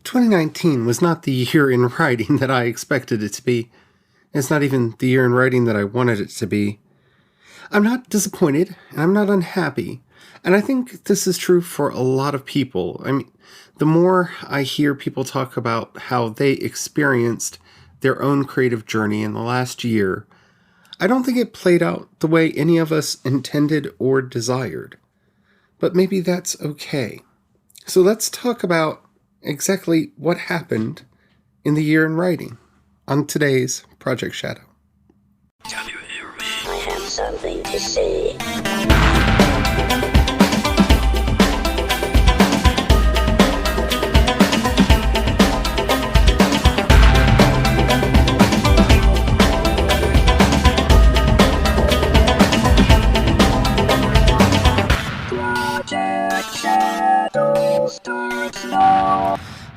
2019 was not the year in writing that I expected it to be. It's not even the year in writing that I wanted it to be. I'm not disappointed, and I'm not unhappy. And I think this is true for a lot of people. I mean, the more I hear people talk about how they experienced their own creative journey in the last year, I don't think it played out the way any of us intended or desired. But maybe that's okay. So let's talk about exactly what happened in the year in writing on today's Project Shadow. Can you hear me? I have something to say.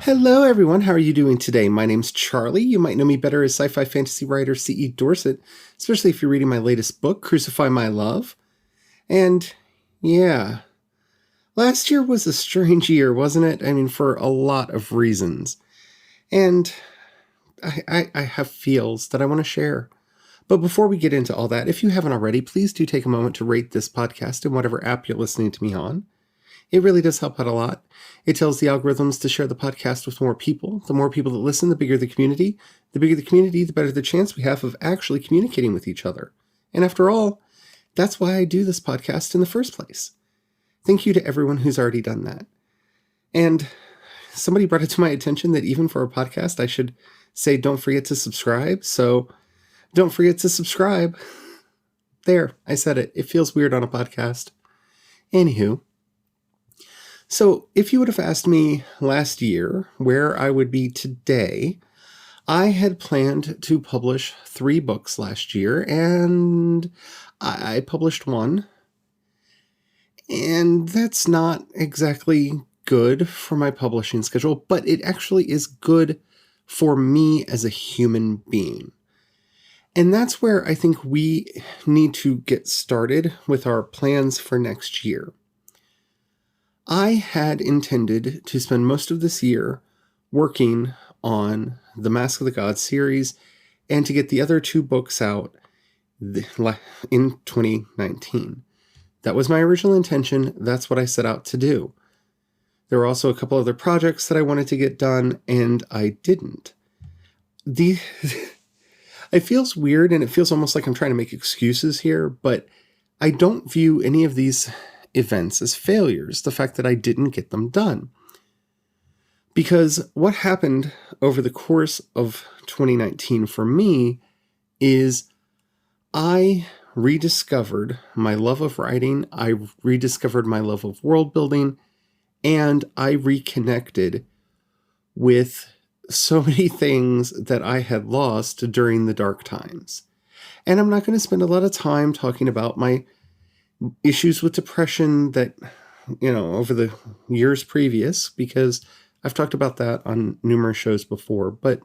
Hello everyone, how are you doing today? My name's Charlie. You might know me better as sci-fi fantasy writer C.E. Dorset, especially if you're reading my latest book, Crucify My Love. And yeah, last year was a strange year, wasn't it? I mean, for a lot of reasons. And I have feels that I want to share. But before we get into all that, if you haven't already, please do take a moment to rate this podcast in whatever app you're listening to me on. It really does help out a lot. It tells the algorithms to share the podcast with more people. The more people that listen, the bigger the community. The bigger the community, the better the chance we have of actually communicating with each other. And after all, that's why I do this podcast in the first place. Thank you to everyone who's already done that. And somebody brought it to my attention that even for a podcast, I should say don't forget to subscribe. So don't forget to subscribe. There, I said it. It feels weird on a podcast. Anywho. So if you would have asked me last year where I would be today, I had planned to publish 3 books last year, and I published 1. And that's not exactly good for my publishing schedule, but it actually is good for me as a human being. And that's where I think we need to get started with our plans for next year. I had intended to spend most of this year working on the Mask of the Gods series and to get the other 2 books out in 2019. That was my original intention. That's what I set out to do. There were also a couple other projects that I wanted to get done, and I didn't. It feels weird, and it feels almost like I'm trying to make excuses here, but I don't view any of these events as failures, the fact that I didn't get them done. Because what happened over the course of 2019 for me is I rediscovered my love of writing, I rediscovered my love of world building, and I reconnected with so many things that I had lost during the dark times. And I'm not going to spend a lot of time talking about my issues with depression that, over the years previous, because I've talked about that on numerous shows before. But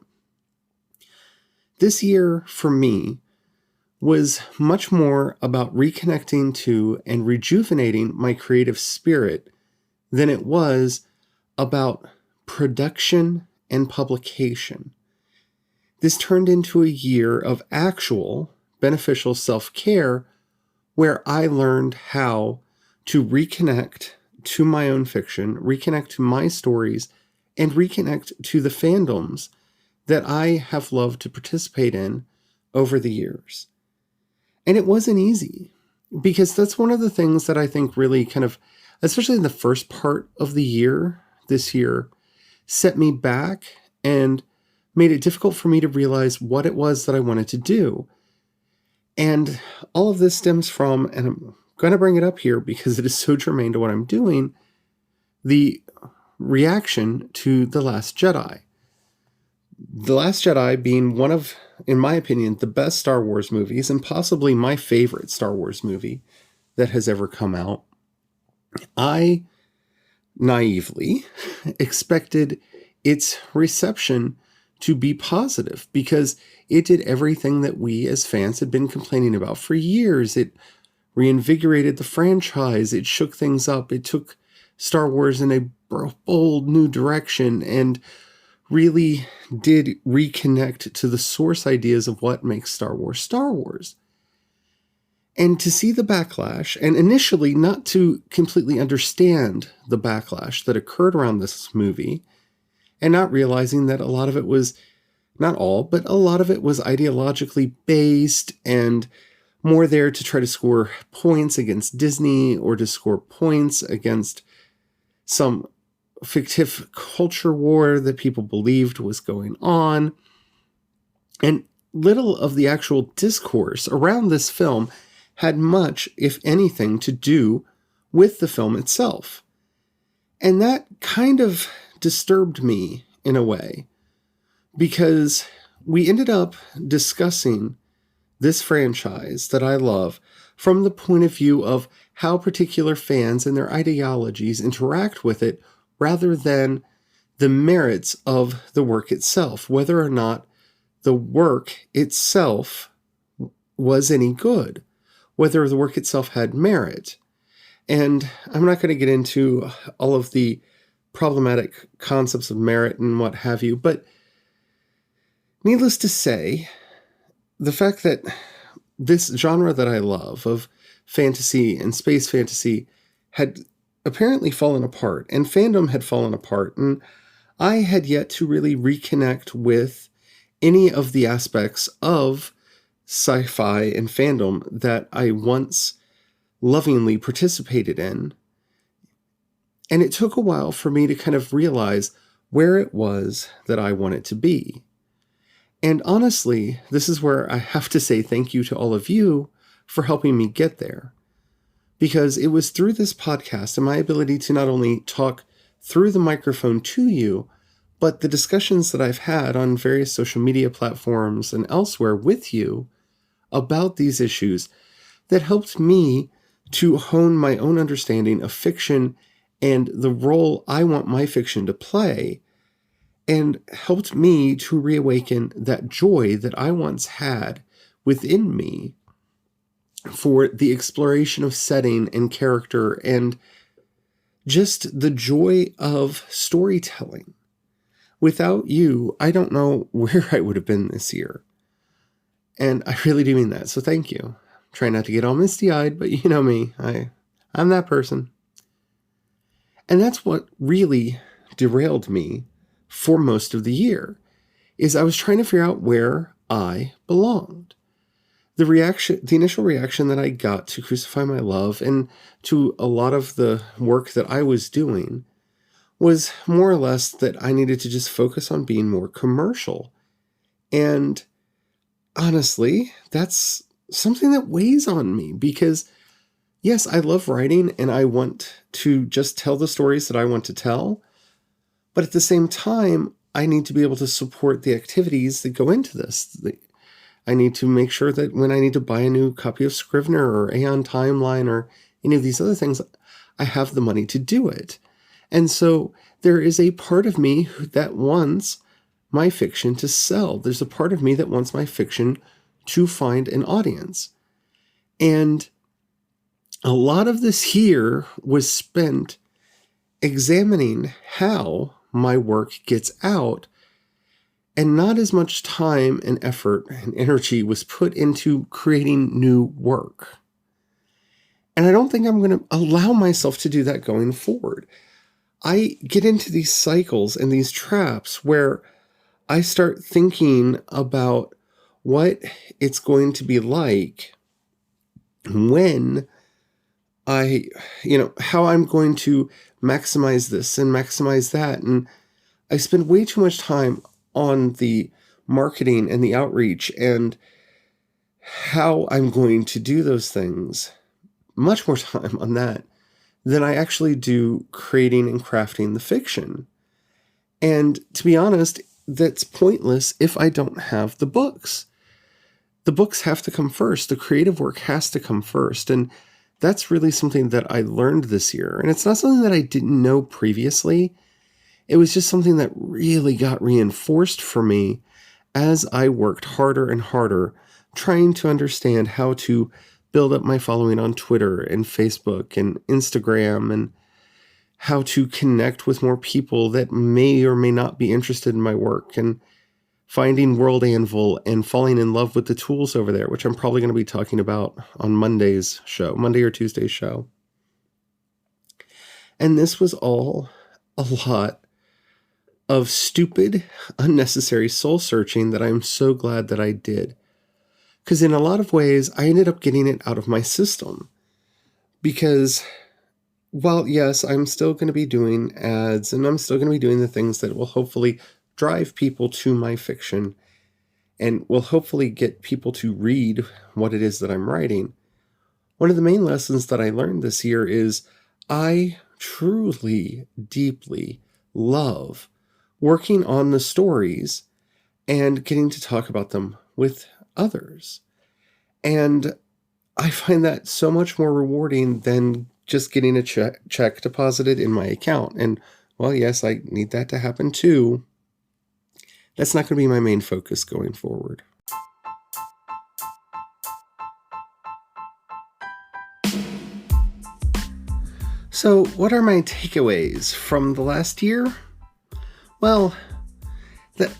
this year for me was much more about reconnecting to and rejuvenating my creative spirit than it was about production and publication. This turned into a year of actual beneficial self-care where I learned how to reconnect to my own fiction, reconnect to my stories, and reconnect to the fandoms that I have loved to participate in over the years. And it wasn't easy, because that's one of the things that I think really kind of, especially in the first part of the year, this year, set me back and made it difficult for me to realize what it was that I wanted to do. And all of this stems from, and I'm going to bring it up here because it is so germane to what I'm doing, the reaction to The Last Jedi. The Last Jedi being one of, in my opinion, the best Star Wars movies, and possibly my favorite Star Wars movie that has ever come out. I naively expected its reception to be positive because it did everything that we as fans had been complaining about for years. It reinvigorated the franchise. It shook things up. It took Star Wars in a bold new direction and really did reconnect to the source ideas of what makes Star Wars Star Wars. And to see the backlash, and initially not to completely understand the backlash that occurred around this movie, and not realizing that a lot of it was, not all, but a lot of it was ideologically based and more there to try to score points against Disney or to score points against some fictive culture war that people believed was going on. And little of the actual discourse around this film had much, if anything, to do with the film itself. And that kind of disturbed me in a way, because we ended up discussing this franchise that I love from the point of view of how particular fans and their ideologies interact with it, rather than the merits of the work itself, whether or not the work itself was any good, whether the work itself had merit. And I'm not going to get into all of the problematic concepts of merit and what have you, but needless to say, the fact that this genre that I love of fantasy and space fantasy had apparently fallen apart, and fandom had fallen apart, and I had yet to really reconnect with any of the aspects of sci-fi and fandom that I once lovingly participated in. And it took a while for me to kind of realize where it was that I wanted to be. And honestly, this is where I have to say thank you to all of you for helping me get there. Because it was through this podcast and my ability to not only talk through the microphone to you, but the discussions that I've had on various social media platforms and elsewhere with you about these issues that helped me to hone my own understanding of fiction and the role I want my fiction to play, and helped me to reawaken that joy that I once had within me for the exploration of setting and character and just the joy of storytelling. Without you, I don't know where I would have been this year. And I really do mean that, so thank you. Try not to get all misty-eyed, but you know me, I'm that person. And that's what really derailed me for most of the year, is I was trying to figure out where I belonged. The initial reaction that I got to Crucify My Love and to a lot of the work that I was doing was more or less that I needed to just focus on being more commercial. And honestly, that's something that weighs on me, because yes, I love writing and I want to just tell the stories that I want to tell. But at the same time, I need to be able to support the activities that go into this. I need to make sure that when I need to buy a new copy of Scrivener or Aeon Timeline or any of these other things, I have the money to do it. And so there is a part of me that wants my fiction to sell. There's a part of me that wants my fiction to find an audience. And a lot of this here was spent examining how my work gets out, and not as much time and effort and energy was put into creating new work. And I don't think I'm going to allow myself to do that going forward. I get into these cycles and these traps where I start thinking about what it's going to be like when how I'm going to maximize this and maximize that. And I spend way too much time on the marketing and the outreach and how I'm going to do those things, much more time on that than I actually do creating and crafting the fiction. And to be honest, that's pointless if I don't have the books. The books have to come first. The creative work has to come first. And that's really something that I learned this year. And it's not something that I didn't know previously. It was just something that really got reinforced for me as I worked harder and harder trying to understand how to build up my following on Twitter and Facebook and Instagram and how to connect with more people that may or may not be interested in my work, and finding World Anvil and falling in love with the tools over there, which I'm probably going to be talking about on Monday's show, Monday or Tuesday's show. And this was all a lot of stupid, unnecessary soul searching that I'm so glad that I did. Because in a lot of ways, I ended up getting it out of my system. Because while, yes, I'm still going to be doing ads, and I'm still going to be doing the things that will hopefully drive people to my fiction and will hopefully get people to read what it is that I'm writing, one of the main lessons that I learned this year is I truly, deeply love working on the stories and getting to talk about them with others. And I find that so much more rewarding than just getting a check deposited in my account. And, well, yes, I need that to happen too. That's not going to be my main focus going forward. So, what are my takeaways from the last year? Well, that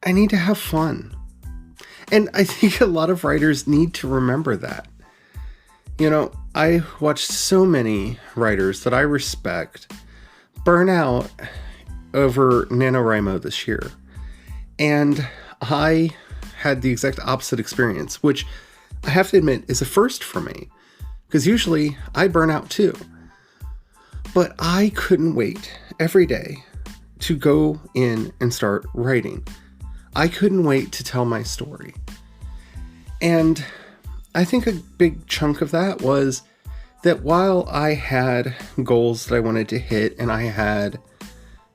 I need to have fun. And I think a lot of writers need to remember that. You know, I watched so many writers that I respect burn out over NaNoWriMo this year. And I had the exact opposite experience, which I have to admit is a first for me. Because usually I burn out too. But I couldn't wait every day to go in and start writing. I couldn't wait to tell my story. And I think a big chunk of that was that while I had goals that I wanted to hit, and I had,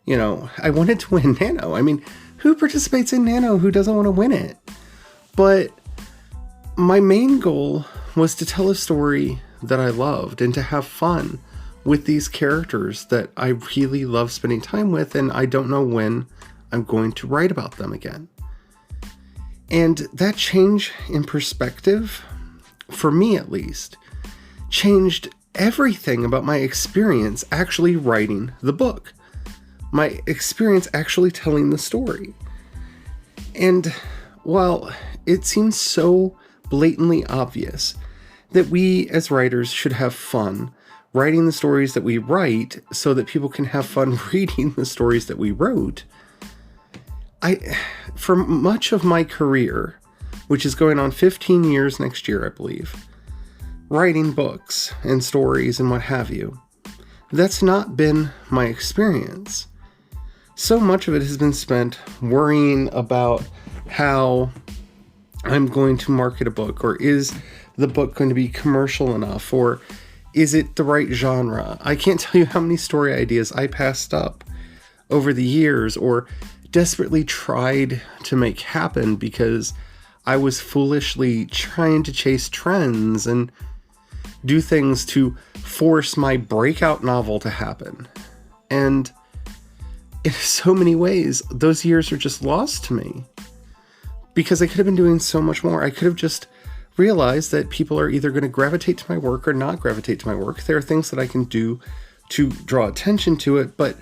I wanted to win Nano. I mean, who participates in Nano who doesn't want to win it? But my main goal was to tell a story that I loved and to have fun with these characters that I really love spending time with, and I don't know when I'm going to write about them again. And that change in perspective, for me at least, changed everything about my experience actually writing the book. My experience actually telling the story. And while it seems so blatantly obvious that we as writers should have fun writing the stories that we write so that people can have fun reading the stories that we wrote, for much of my career, which is going on 15 years next year, I believe, writing books and stories and what have you, that's not been my experience. So much of it has been spent worrying about how I'm going to market a book, or is the book going to be commercial enough, or is it the right genre? I can't tell you how many story ideas I passed up over the years or desperately tried to make happen because I was foolishly trying to chase trends and do things to force my breakout novel to happen. And in so many ways, those years are just lost to me because I could have been doing so much more. I could have just realized that people are either going to gravitate to my work or not gravitate to my work. There are things that I can do to draw attention to it, but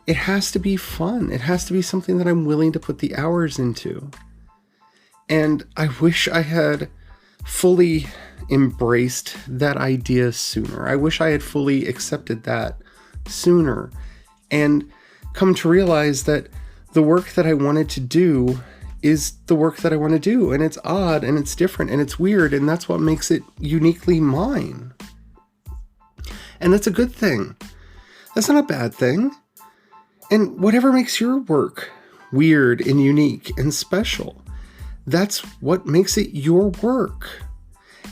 it has to be fun. It has to be something that I'm willing to put the hours into. And I wish I had fully embraced that idea sooner. I wish I had fully accepted that sooner and come to realize that the work that I wanted to do is the work that I want to do. And it's odd and it's different and it's weird. And that's what makes it uniquely mine. And that's a good thing. That's not a bad thing. And whatever makes your work weird and unique and special, that's what makes it your work.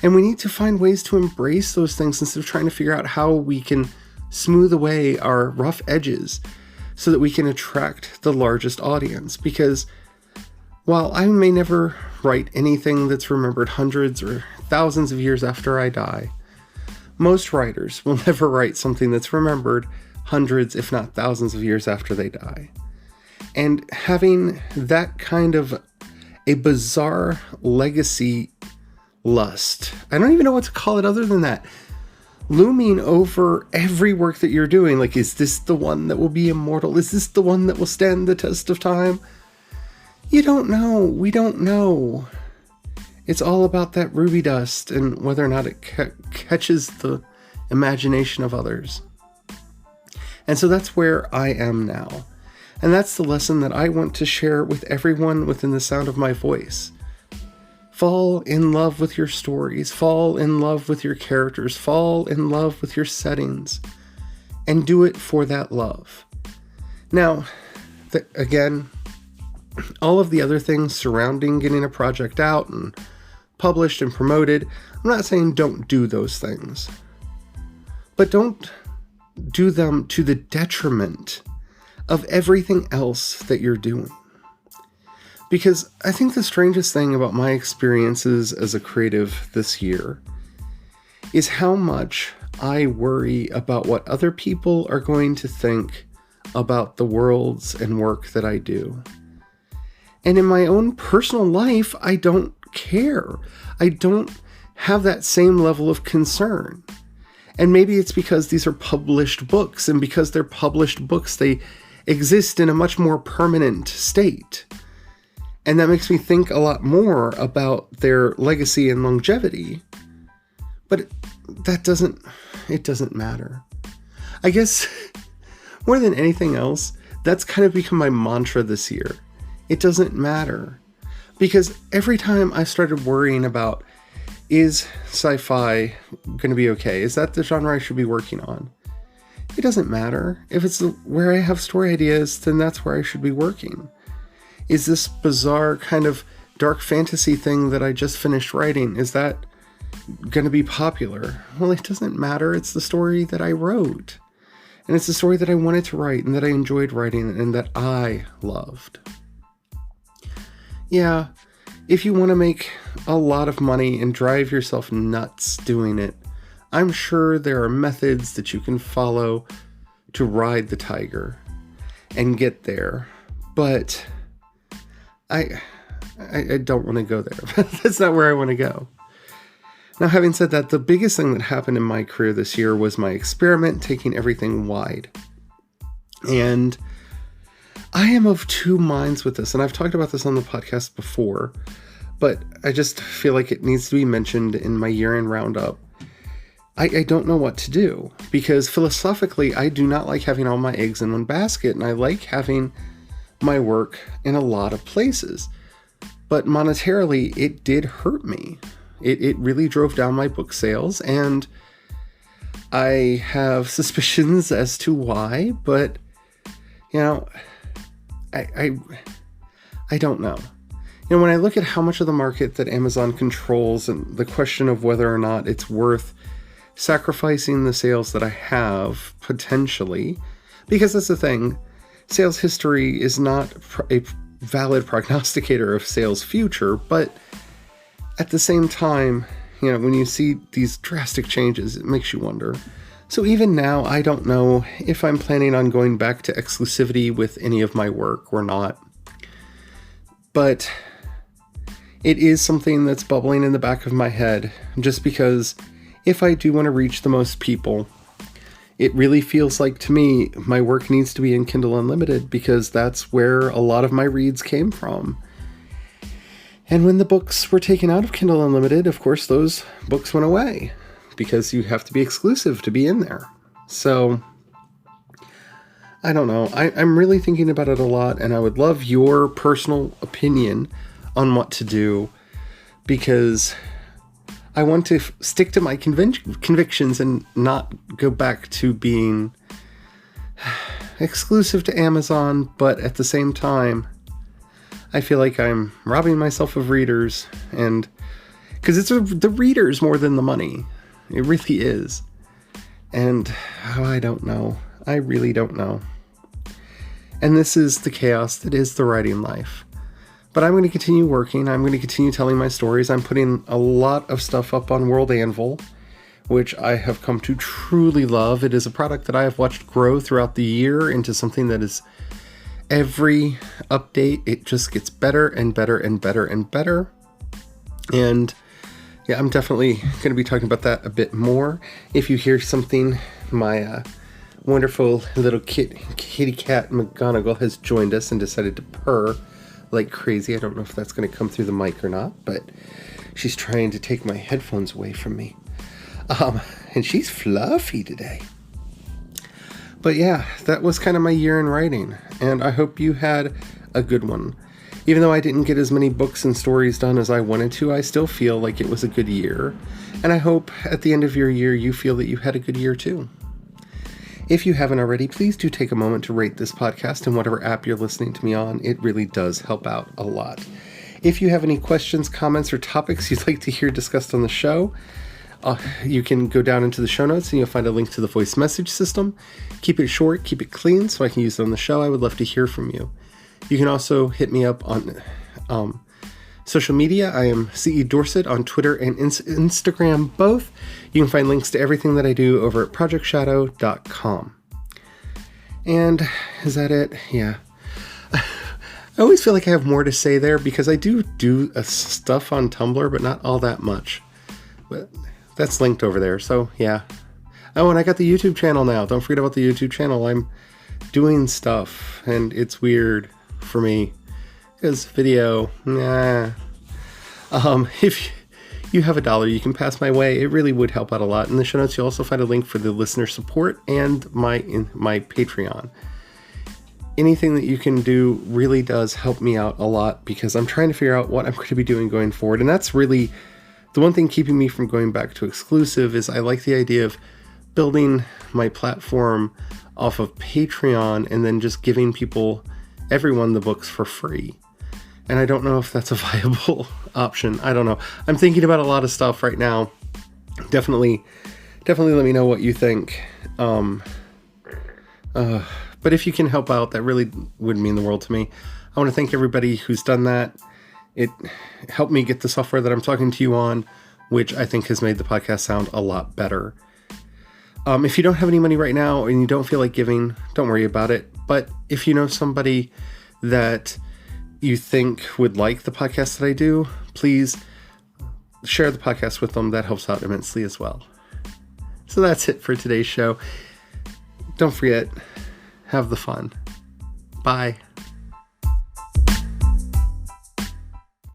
And we need to find ways to embrace those things instead of trying to figure out how we can smooth away our rough edges so that we can attract the largest audience. Because while I may never write anything that's remembered hundreds or thousands of years after I die, most writers will never write something that's remembered hundreds, if not thousands of years after they die. And having that kind of a bizarre legacy lust, I don't even know what to call it other than that. looming over every work that you're doing. Like, is this the one that will be immortal? Is this the one that will stand the test of time? You don't know. We don't know. It's all about that ruby dust and whether or not it catches the imagination of others. And so that's where I am now. And that's the lesson that I want to share with everyone within the sound of my voice. Fall in love with your stories, fall in love with your characters, fall in love with your settings, and do it for that love. Now, again, all of the other things surrounding getting a project out and published and promoted, I'm not saying don't do those things, but don't do them to the detriment of everything else that you're doing. Because I think the strangest thing about my experiences as a creative this year is how much I worry about what other people are going to think about the worlds and work that I do. And in my own personal life, I don't care. I don't have that same level of concern. And maybe it's because these are published books, and because they're published books, they exist in a much more permanent state. And that makes me think a lot more about their legacy and longevity. But it doesn't matter. I guess more than anything else, that's kind of become my mantra this year. It doesn't matter. Because every time I started worrying about, is sci-fi going to be okay? Is that the genre I should be working on? It doesn't matter. If it's where I have story ideas, then that's where I should be working. Is this bizarre kind of dark fantasy thing that I just finished writing, is that going to be popular? Well, it doesn't matter. It's the story that I wrote. And it's the story that I wanted to write and that I enjoyed writing and that I loved. Yeah, if you want to make a lot of money and drive yourself nuts doing it, I'm sure there are methods that you can follow to ride the tiger and get there. But I don't want to go there. That's not where I want to go. Now, having said that, the biggest thing that happened in my career this year was my experiment taking everything wide. And I am of two minds with this, and I've talked about this on the podcast before, but I just feel like it needs to be mentioned in my year-end roundup. I don't know what to do, because philosophically, I do not like having all my eggs in one basket, and I like having my work in a lot of places. But monetarily, it did hurt me. It really drove down my book sales, and I have suspicions as to why, but, you know, I don't know. You know, when I look at how much of the market that Amazon controls and the question of whether or not it's worth sacrificing the sales that I have, potentially, because that's the thing, sales history is not a valid prognosticator of sales future, but at the same time, you know, when you see these drastic changes, it makes you wonder. So even now, I don't know if I'm planning on going back to exclusivity with any of my work or not. But it is something that's bubbling in the back of my head, just because if I do want to reach the most people, it really feels like to me my work needs to be in Kindle Unlimited, because that's where a lot of my reads came from. And when the books were taken out of Kindle Unlimited, of course, those books went away, because you have to be exclusive to be in there. So, I don't know. I'm really thinking about it a lot, and I would love your personal opinion on what to do, because I want to stick to my convictions and not go back to being exclusive to Amazon, but at the same time, I feel like I'm robbing myself of readers, and because it's the readers more than the money. It really is. And I don't know. I really don't know. And this is the chaos that is the writing life. But I'm going to continue working. I'm going to continue telling my stories. I'm putting a lot of stuff up on World Anvil, which I have come to truly love. It is a product that I have watched grow throughout the year into something that is every update, it just gets better and better and better and better. And yeah, I'm definitely going to be talking about that a bit more. If you hear something, my wonderful little kitty cat McGonagall has joined us and decided to purr like crazy. I don't know if that's going to come through the mic or not, but she's trying to take my headphones away from me. And she's fluffy today. But yeah, that was kind of my year in writing, and I hope you had a good one. Even though I didn't get as many books and stories done as I wanted to, I still feel like it was a good year, and I hope at the end of your year you feel that you had a good year too. If you haven't already, please do take a moment to rate this podcast in whatever app you're listening to me on. It really does help out a lot. If you have any questions, comments, or topics you'd like to hear discussed on the show, you can go down into the show notes and you'll find a link to the voice message system. Keep it short, keep it clean so I can use it on the show. I would love to hear from you. You can also hit me up on social media. I am CE Dorset on Twitter and Instagram both. You can find links to everything that I do over at projectshadow.com. And is that it? Yeah. I always feel like I have more to say there because I do stuff on Tumblr, but not all that much. But that's linked over there, so yeah. Oh, and I got the YouTube channel now. Don't forget about the YouTube channel. I'm doing stuff, and it's weird for me because video, nah. If you have $1 you can pass my way, it really would help out a lot. In the show notes, you'll also find a link for the listener support and my Patreon. Anything that you can do really does help me out a lot because I'm trying to figure out what I'm going to be doing going forward, and that's really the one thing keeping me from going back to exclusive. Is I like the idea of building my platform off of Patreon and then just giving everyone the books for free. And I don't know if that's a viable option. I don't know. I'm thinking about a lot of stuff right now. Definitely let me know what you think. But if you can help out, that really would mean the world to me. I want to thank everybody who's done that. It helped me get the software that I'm talking to you on, which I think has made the podcast sound a lot better. If you don't have any money right now and you don't feel like giving, don't worry about it. But if you know somebody that you think would like the podcast that I do, please share the podcast with them. That helps out immensely as well. So that's it for today's show. Don't forget, have the fun. Bye.